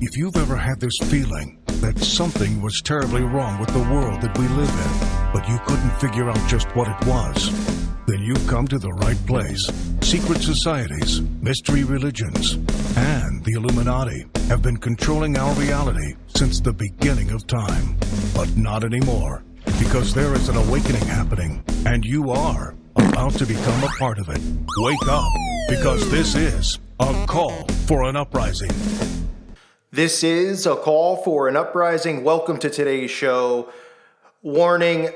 If you've ever had this feeling that something was terribly wrong with the world that we live in, but you couldn't figure out just what it was, then you've come to the right place. Secret societies, mystery religions, and the Illuminati have been controlling our reality since the beginning of time. But not anymore, because there is an awakening happening, and you are about to become a part of it. Wake up, because this is a call for an uprising. This is a call for an uprising. Welcome to today's show. Warning,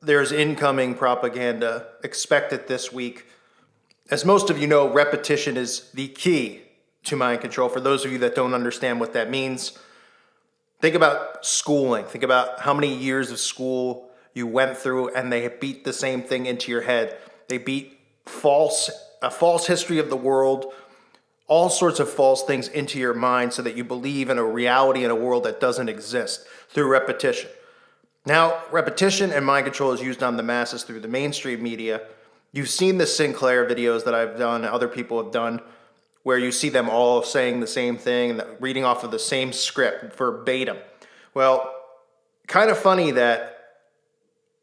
there's incoming propaganda. Expect it this week. As most of you know, repetition is the key to mind control. For those of you that don't understand what that means, think about schooling. Think about how many years of school you went through and they beat the same thing into your head. They beat a false history of the world, all sorts of false things into your mind so that you believe in a reality in a world that doesn't exist through repetition. Now, repetition and mind control is used on the masses through the mainstream media. You've seen the Sinclair videos that I've done, other people have done, where you see them all saying the same thing and reading off of the same script verbatim. Well, kind of funny that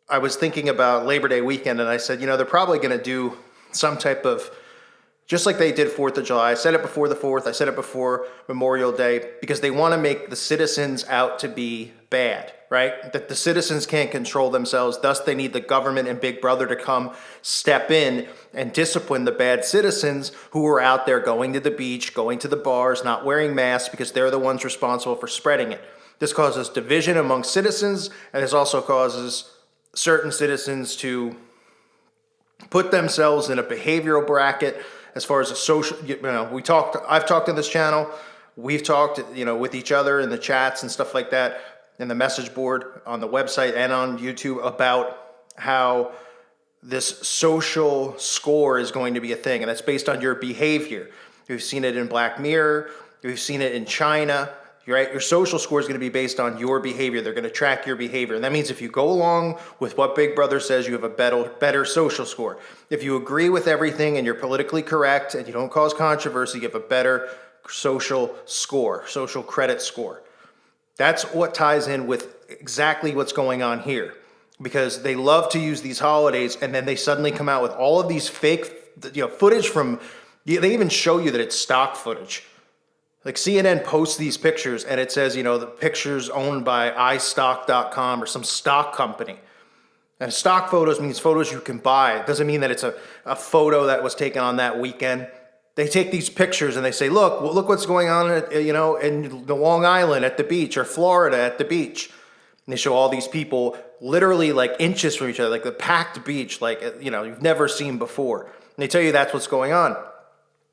I was thinking about Labor Day weekend and I said, you know, they're probably going to do some type of, just like they did 4th of July. I said it before the 4th, I said it before Memorial Day, because they want to make the citizens out to be bad, right? That the citizens can't control themselves, thus they need the government and Big Brother to come step in and discipline the bad citizens who are out there going to the beach, going to the bars, not wearing masks because they're the ones responsible for spreading it. This causes division among citizens, and this also causes certain citizens to put themselves in a behavioral bracket as far as a social, I've talked on this channel, we've talked, with each other in the chats and stuff like that, in the message board, on the website and on YouTube about how this social score is going to be a thing, and that's based on your behavior. We've seen it in Black Mirror, we've seen it in China, right? Your social score is going to be based on your behavior. They're going to track your behavior. And that means if you go along with what Big Brother says, you have a better social score. If you agree with everything and you're politically correct and you don't cause controversy, you have a better social score, social credit score. That's what ties in with exactly what's going on here, because they love to use these holidays and then they suddenly come out with all of these fake, footage from, they even show you that it's stock footage. Like CNN posts these pictures and it says, the picture's owned by iStock.com or some stock company. And stock photos means photos you can buy. It doesn't mean that it's a photo that was taken on that weekend. They take these pictures and they say, look what's going on, in the Long Island at the beach or Florida at the beach. And they show all these people literally like inches from each other, like the packed beach, like, you've never seen before. And they tell you that's what's going on.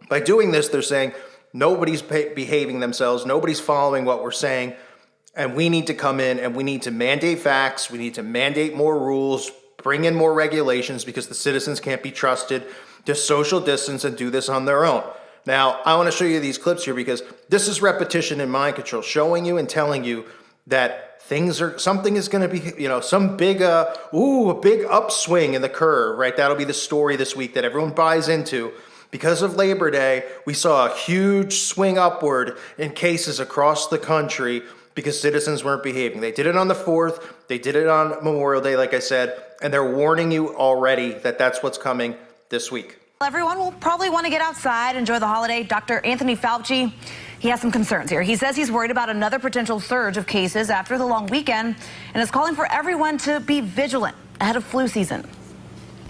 By doing this, they're saying, nobody's behaving themselves. Nobody's following what we're saying. And we need to come in and we need to mandate facts. We need to mandate more rules, bring in more regulations because the citizens can't be trusted to social distance and do this on their own. Now, I want to show you these clips here because this is repetition and mind control, showing you and telling you that something is going to be, some big, a big upswing in the curve, right? That'll be the story this week that everyone buys into. Because of Labor Day, we saw a huge swing upward in cases across the country because citizens weren't behaving. They did it on the 4th, they did it on Memorial Day, like I said, and they're warning you already that that's what's coming this week. Everyone will probably want to get outside, enjoy the holiday. Dr. Anthony Fauci, he has some concerns here. He says he's worried about another potential surge of cases after the long weekend and is calling for everyone to be vigilant ahead of flu season.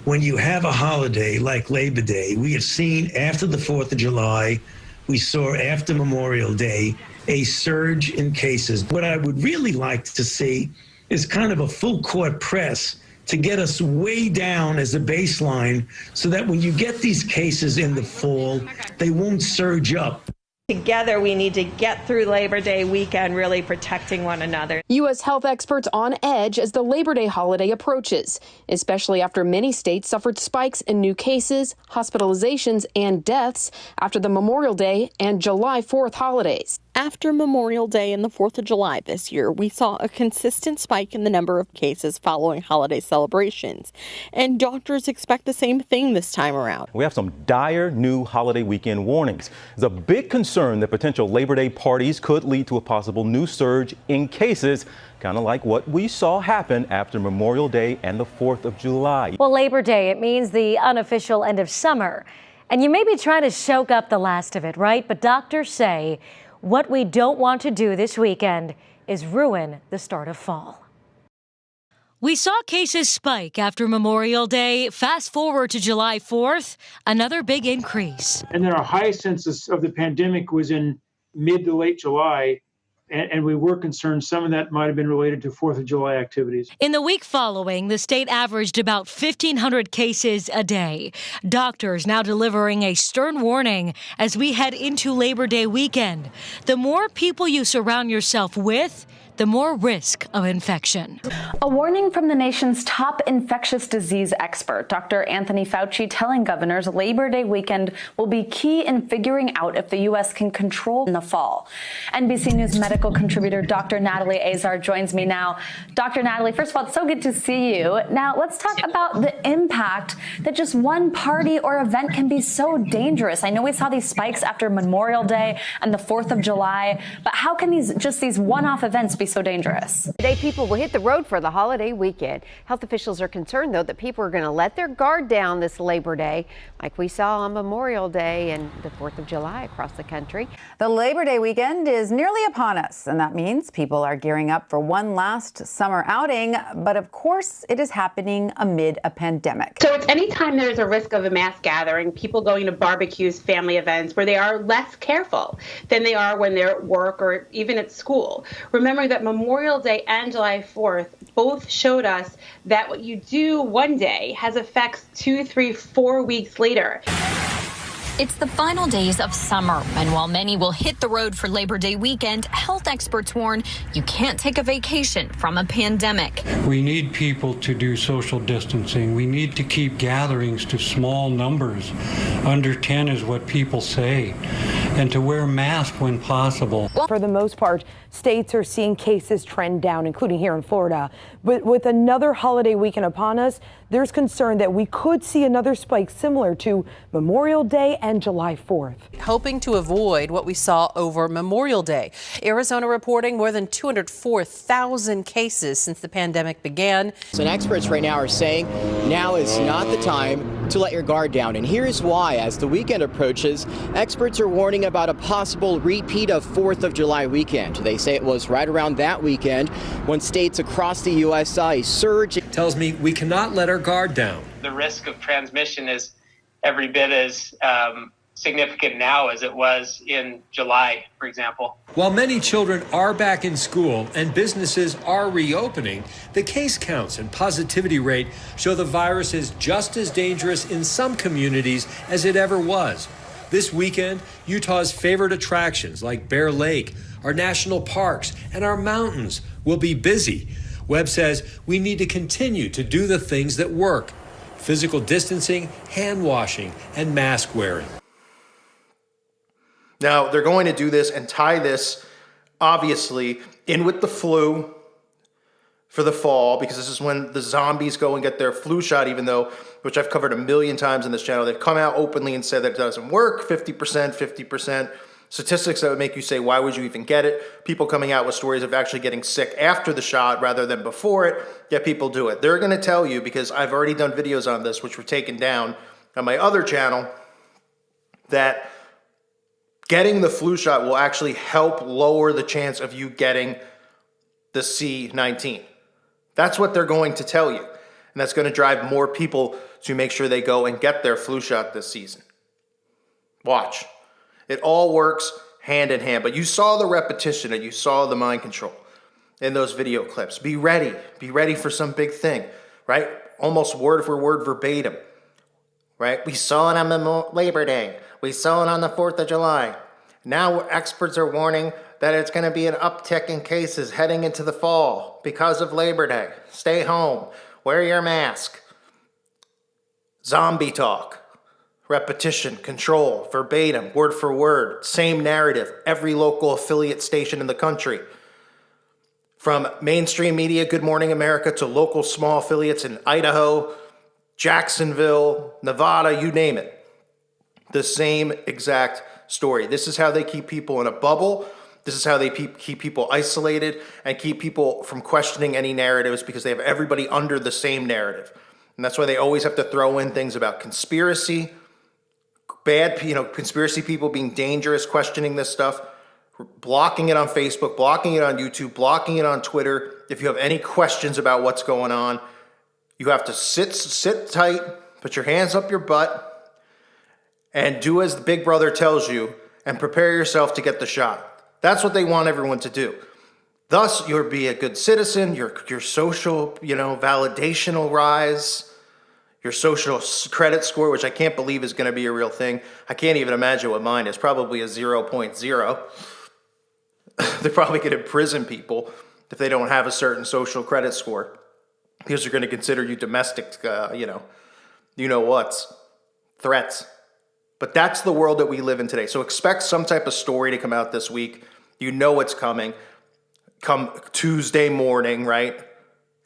When you have a holiday like Labor Day, we have seen after the 4th of July, we saw after Memorial Day, a surge in cases. What I would really like to see is kind of a full court press to get us way down as a baseline so that when you get these cases in the fall, they won't surge up. Together, we need to get through Labor Day weekend really protecting one another. U.S. health experts on edge as the Labor Day holiday approaches, especially after many states suffered spikes in new cases, hospitalizations, and deaths after the Memorial Day and July 4th holidays. After Memorial Day and the 4th of July this year, we saw a consistent spike in the number of cases following holiday celebrations. And doctors expect the same thing this time around. We have some dire new holiday weekend warnings. There's a big concern that potential Labor Day parties could lead to a possible new surge in cases, kind of like what we saw happen after Memorial Day and the 4th of July. Well, Labor Day, it means the unofficial end of summer. And you may be trying to soak up the last of it, right? But doctors say what we don't want to do this weekend is ruin the start of fall. We saw cases spike after Memorial Day. Fast forward to July 4th, another big increase. And then our highest census of the pandemic was in mid to late July. And we were concerned some of that might have been related to 4th of July activities. In the week following, the state averaged about 1,500 cases a day. Doctors now delivering a stern warning as we head into Labor Day weekend. The more people you surround yourself with, the more risk of infection. A warning from the nation's top infectious disease expert, Dr. Anthony Fauci, telling governors Labor Day weekend will be key in figuring out if the U.S. can control in the fall. NBC News medical contributor Dr. Natalie Azar joins me now. Dr. Natalie, first of all, it's so good to see you. Now, let's talk about the impact that just one party or event can be so dangerous. I know we saw these spikes after Memorial Day and the 4th of July, but how can these one-off events be so dangerous? Today, people will hit the road for the holiday weekend. Health officials are concerned, though, that people are going to let their guard down this Labor Day, like we saw on Memorial Day and the 4th of July across the country. The Labor Day weekend is nearly upon us, and that means people are gearing up for one last summer outing. But of course, it is happening amid a pandemic. So it's anytime there's a risk of a mass gathering, people going to barbecues, family events, where they are less careful than they are when they're at work or even at school. Remember that Memorial Day and July 4th both showed us that what you do one day has effects 2, 3, 4 weeks later. It's the final days of summer, and while many will hit the road for Labor Day weekend, health experts warn you can't take a vacation from a pandemic. We need people to do social distancing. We need to keep gatherings to small numbers. Under 10 is what people say, and to wear masks when possible. For the most part, states are seeing cases trend down, including here in Florida. But with another holiday weekend upon us, there's concern that we could see another spike similar to Memorial Day and July 4th. Hoping to avoid what we saw over Memorial Day. Arizona reporting more than 204,000 cases since the pandemic began. And experts right now are saying now is not the time to let your guard down. And here's why. As the weekend approaches, experts are warning about a possible repeat of 4th of July weekend. They say it was right around that weekend when states across the U.S. saw a surge. It tells me we cannot let our guard down. The risk of transmission is every bit as significant now as it was in July, for example. While many children are back in school and businesses are reopening, the case counts and positivity rate show the virus is just as dangerous in some communities as it ever was. This weekend, Utah's favorite attractions like Bear Lake, our national parks, and our mountains will be busy. Webb says we need to continue to do the things that work: physical distancing, hand washing, and mask wearing. Now, they're going to do this and tie this, obviously, in with the flu for the fall, because this is when the zombies go and get their flu shot, even though, which I've covered a million times in this channel, they've come out openly and said that it doesn't work, 50%. Statistics that would make you say, why would you even get it? People coming out with stories of actually getting sick after the shot rather than before it, yet people do it. They're going to tell you, because I've already done videos on this, which were taken down on my other channel, that getting the flu shot will actually help lower the chance of you getting the C-19. That's what they're going to tell you. And that's going to drive more people to make sure they go and get their flu shot this season. Watch. It all works hand in hand. But you saw the repetition and you saw the mind control in those video clips. Be ready. Be ready for some big thing, right? Almost word for word verbatim, right? We saw it on Labor Day. We saw it on the 4th of July. Now experts are warning that it's going to be an uptick in cases heading into the fall because of Labor Day. Stay home. Wear your mask. Zombie talk. repetition, control, verbatim, word for word, same narrative, every local affiliate station in the country. From mainstream media, Good Morning America, to local small affiliates in Idaho, Jacksonville, Nevada, you name it. The same exact story. This is how they keep people in a bubble. This is how they keep people isolated and keep people from questioning any narratives, because they have everybody under the same narrative. And that's why they always have to throw in things about conspiracy, conspiracy people being dangerous, questioning this stuff, blocking it on Facebook, blocking it on YouTube, blocking it on Twitter. If you have any questions about what's going on, you have to sit tight, put your hands up your butt, and do as the big brother tells you, and prepare yourself to get the shot. That's what they want everyone to do. Thus, you'll be a good citizen, your social, validation will rise, your social credit score, which I can't believe is going to be a real thing. I can't even imagine what mine is, probably a 0.0. They're probably going to imprison people if they don't have a certain social credit score, because they're going to consider you domestic, what's, threats. But that's the world that we live in today. So expect some type of story to come out this week. You know it's coming. Come Tuesday morning, right?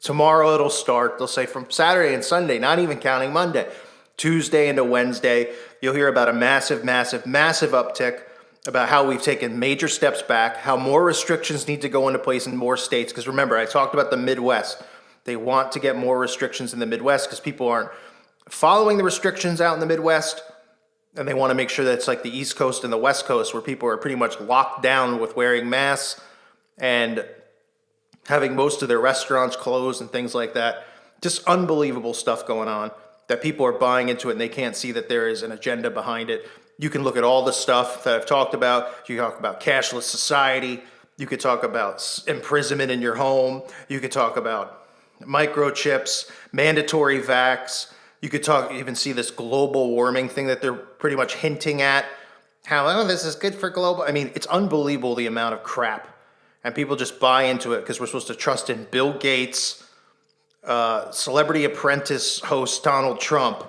Tomorrow it'll start. They'll say from Saturday and Sunday, not even counting Monday. Tuesday into Wednesday, you'll hear about a massive uptick, about how we've taken major steps back, how more restrictions need to go into place in more states. Because remember, I talked about the Midwest. They want to get more restrictions in the Midwest because people aren't following the restrictions out in the Midwest. And they want to make sure that it's like the East Coast and the West Coast, where people are pretty much locked down with wearing masks and having most of their restaurants closed and things like that. Just unbelievable stuff going on that people are buying into it, and they can't see that there is an agenda behind it. You can look at all the stuff that I've talked about. You can talk about cashless society. You could talk about imprisonment in your home. You could talk about microchips, mandatory vax. You could even see this global warming thing that they're pretty much hinting at. How, this is good for global. I mean, it's unbelievable the amount of crap. And people just buy into it because we're supposed to trust in Bill Gates, Celebrity Apprentice host Donald Trump,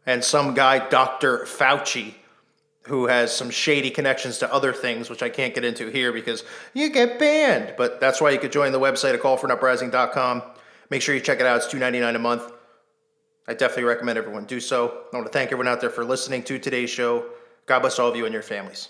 and some guy, Dr. Fauci, who has some shady connections to other things, which I can't get into here because you get banned. But that's why you could join the website at callforanuprising.com. Make sure you check it out. It's $2.99 a month. I definitely recommend everyone do so. I want to thank everyone out there for listening to today's show. God bless all of you and your families.